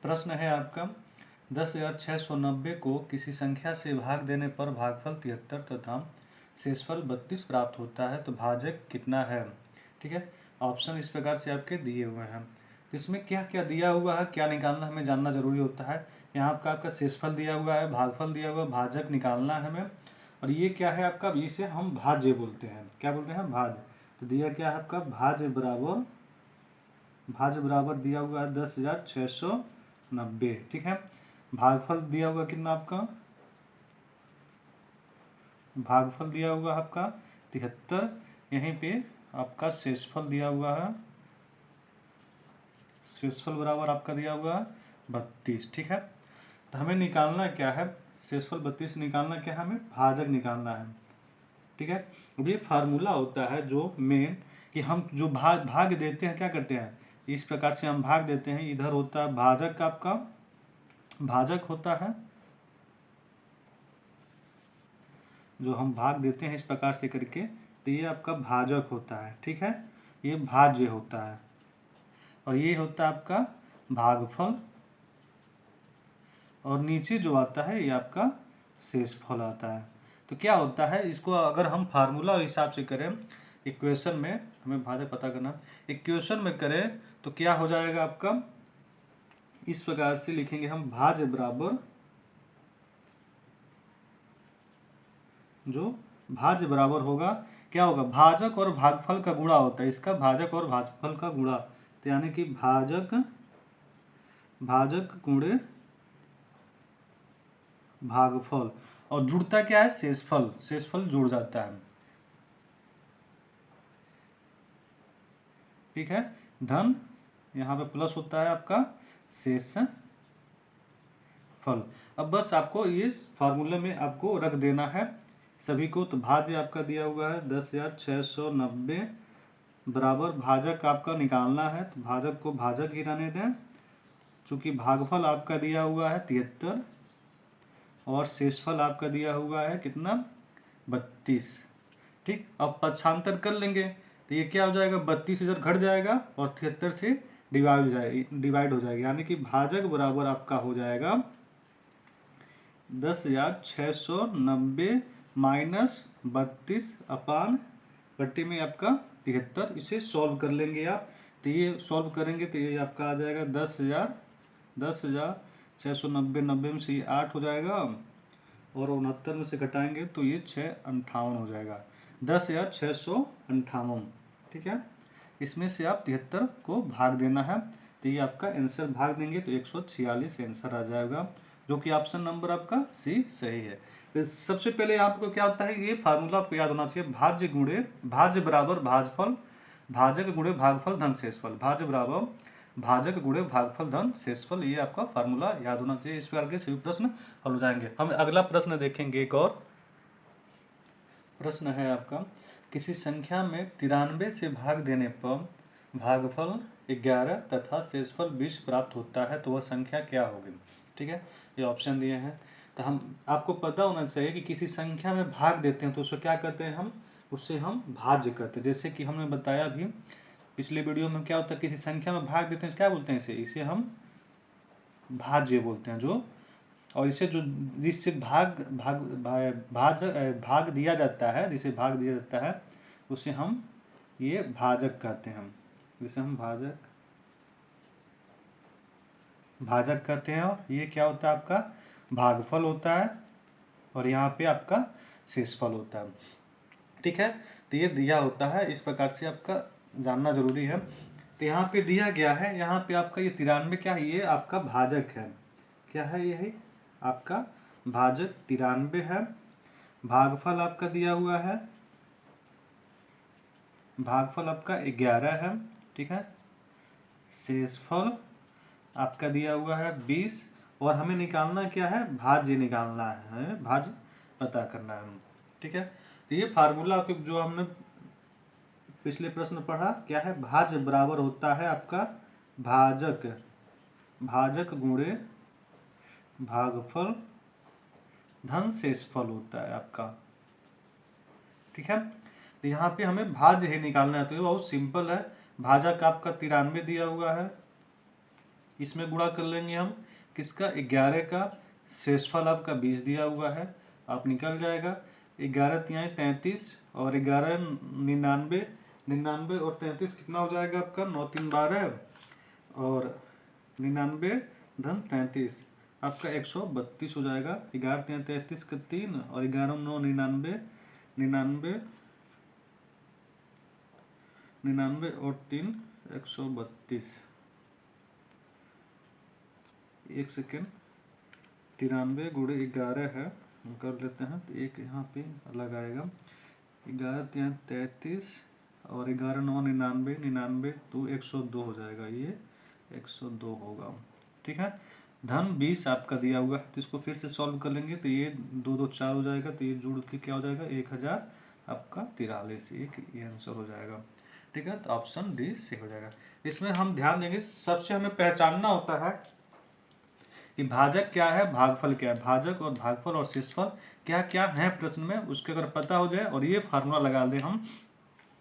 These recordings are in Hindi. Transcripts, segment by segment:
प्रश्न है आपका 10,690 को किसी संख्या से भाग देने पर भागफल 73 तथा शेषफल 32 प्राप्त होता है, तो भाजक कितना है। ठीक है, ऑप्शन इस प्रकार से आपके दिए हुए हैं। तो इसमें क्या क्या दिया हुआ है, क्या निकालना हमें जानना जरूरी होता है। यहाँ आपका शेषफल दिया हुआ है, भागफल दिया हुआ है, भाजक निकालना है हमें। और ये क्या है आपका, इसे हम भाज्य बोलते हैं। क्या बोलते हैं, भाज्य। तो दिया क्या है आपका, भाज्य बराबर दिया हुआ है 10,690। ठीक है, भागफल दिया हुआ कितना आपका, भागफल दिया हुआ है आपका 73। यहीं पे आपका शेषफल दिया हुआ है, शेषफल बराबर आपका दिया हुआ है 32। ठीक है, तो हमें निकालना क्या है, शेषफल 32 निकालना क्या है, हमें भाजक निकालना है। ठीक है, अब ये फार्मूला होता है जो मेन, कि हम जो भाग देते हैं क्या करते हैं, इस प्रकार से हम भाग देते हैं। इधर होता है भाजक, आपका भाजक होता है जो हम भाग देते हैं इस प्रकार से करके, तो ये आपका भाजक होता है। ठीक है, ये भाज्य होता है। और ये होता है आपका भागफल, और नीचे जो आता है ये आपका शेषफल आता है। तो क्या होता है, इसको अगर हम फार्मूला हिसाब से करें, इक्वेशन में हमें भाजक पता करना, इक्वेशन में करें तो क्या हो जाएगा आपका, इस प्रकार से लिखेंगे हम, भाज्य बराबर, जो भाज्य बराबर होगा, क्या होगा, भाजक और भागफल का गुणा होता है, इसका भाजक और भागफल का गुणा। तो यानी कि भाजक गुणे भागफल, और जुड़ता क्या है, शेषफल, शेषफल जुड़ जाता है। ठीक है, धन यहाँ पे प्लस होता है आपका शेषफल। अब बस आपको ये फार्मूले में आपको रख देना है सभी को। तो भाज्य आपका दिया हुआ है 10,690 बराबर भाजक आपका निकालना है, तो भाजक को भाजक गिराने दें। चूंकि भागफल आपका दिया हुआ है 73 और शेषफल आपका दिया हुआ है कितना, 32। ठीक, अब पक्षांतर कर लेंगे तो ये क्या हो जाएगा, 32 इधर घट जाएगा और 73 से डिवाइड हो जाएगा। यानी कि भाजक बराबर आपका हो जाएगा 10,690 माइनस 32 अपान पट्टी में आपका 73। इसे सॉल्व कर लेंगे आप, तो ये सॉल्व करेंगे तो ये आपका आ जाएगा 10,690, 90 में से ये 8 हो जाएगा, और 69 में से घटाएंगे तो ये 658 हो जाएगा, 10,658। ठीक है, इसमें से आप 73 को भाग देना है, तो ये आपका आंसर भाग देंगे तो 146 आंसर आ जाएगा, जो कि ऑप्शन नंबर आपका सी सही है। तो सबसे पहले आपको क्या होता है, ये फार्मूला आपको याद होना चाहिए, भाज्य बराबर भाजफल, भाजक गुणे भागफल धन शेषफल, भाज्य बराबर भाजक गुणे भागफल धन शेषफल, ये आपका फार्मूला याद होना चाहिए। इस प्रकार के सभी प्रश्न हल हो जाएंगे। हम अगला प्रश्न देखेंगे। एक और प्रश्न है आपका, किसी संख्या में 93 से भाग देने पर भागफल 11 तथा शेषफल 20 प्राप्त होता है, तो वह संख्या क्या होगी। ठीक है, ये ऑप्शन दिए हैं। तो हम आपको पता होना चाहिए कि किसी संख्या में भाग देते हैं तो उसको क्या करते हैं, हम उससे हम भाज्य करते हैं। जैसे कि हमने बताया अभी पिछले वीडियो में, क्या होता है, किसी संख्या में भाग देते हैं क्या बोलते हैं, इसे हम भाज्य बोलते हैं। जो और इसे जो जिससे भाग दिया जाता है, जिसे भाग दिया जाता है उसे हम ये भाजक कहते हैं, जिसे हम भाजक कहते हैं। और ये क्या होता है आपका, भागफल होता है, और यहाँ पे आपका शेषफल होता है। ठीक है, तो ये दिया होता है, इस प्रकार से आपका जानना जरूरी है। तो यहाँ पे दिया गया है, यहाँ पे आपका ये 93 क्या है, ये आपका भाजक है। क्या है, यही आपका भाजक 93 है। भागफल आपका दिया हुआ है, भागफल आपका 11 है। ठीक है, शेषफल आपका दिया हुआ है 20, और हमें निकालना क्या है, भाज्य निकालना है, भाज्य पता करना है। ठीक है, तो ये फार्मूला जो हमने पिछले प्रश्न पढ़ा, क्या है, भाज्य बराबर होता है आपका भाजक गुणे भागफल धन शेषफल होता है आपका। ठीक है, तो यहाँ पे हमें भाज्य ही निकालना है, तो ये बहुत सिंपल है। भाजक आपका 93 दिया हुआ है, इसमें गुणा कर लेंगे हम किसका, 11 का, शेषफल आपका 20 दिया हुआ है, आप निकल जाएगा। 11 तिहाई 33 और 11 99, 99 और 33 कितना हो जाएगा आपका, 9 3 12 और 99 धन 33 आपका 132 हो जाएगा। 11 3 33 का 3 और 11 9 99, 99 99 और 3 132, एक सेकेंड, 93 गुणे 11 है, हम कर लेते हैं तो एक यहाँ पे अलग आएगा। 11 3 33 और 11 9 99, 99 तो 102 हो जाएगा, ये 102 होगा। ठीक है, धन 20 आपका दिया हुआ है, तो इसको फिर से सॉल्व कर लेंगे तो ये 2 2 4 हो जाएगा, तो ये जुड़ के क्या हो जाएगा, 1000 आपका 43, एक ये आंसर हो जाएगा। ठीक है, तो ऑप्शन डी से हो जाएगा। इसमें हम ध्यान देंगे, सबसे हमें पहचानना होता है कि भाजक क्या है, भागफल क्या है। भाजक और भागफल और शेषफल क्या क्या है प्रश्न में, उसके अगर पता हो जाए और ये फार्मूला लगा दें हम,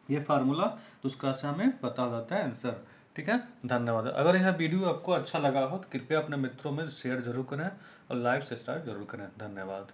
ये फार्मूला, तो उसका से हमें पता हो जाता है आंसर। ठीक है, धन्यवाद। अगर यह वीडियो आपको अच्छा लगा हो तो कृपया अपने मित्रों में शेयर जरूर करें और लाइक सब्सक्राइब जरूर करें। धन्यवाद।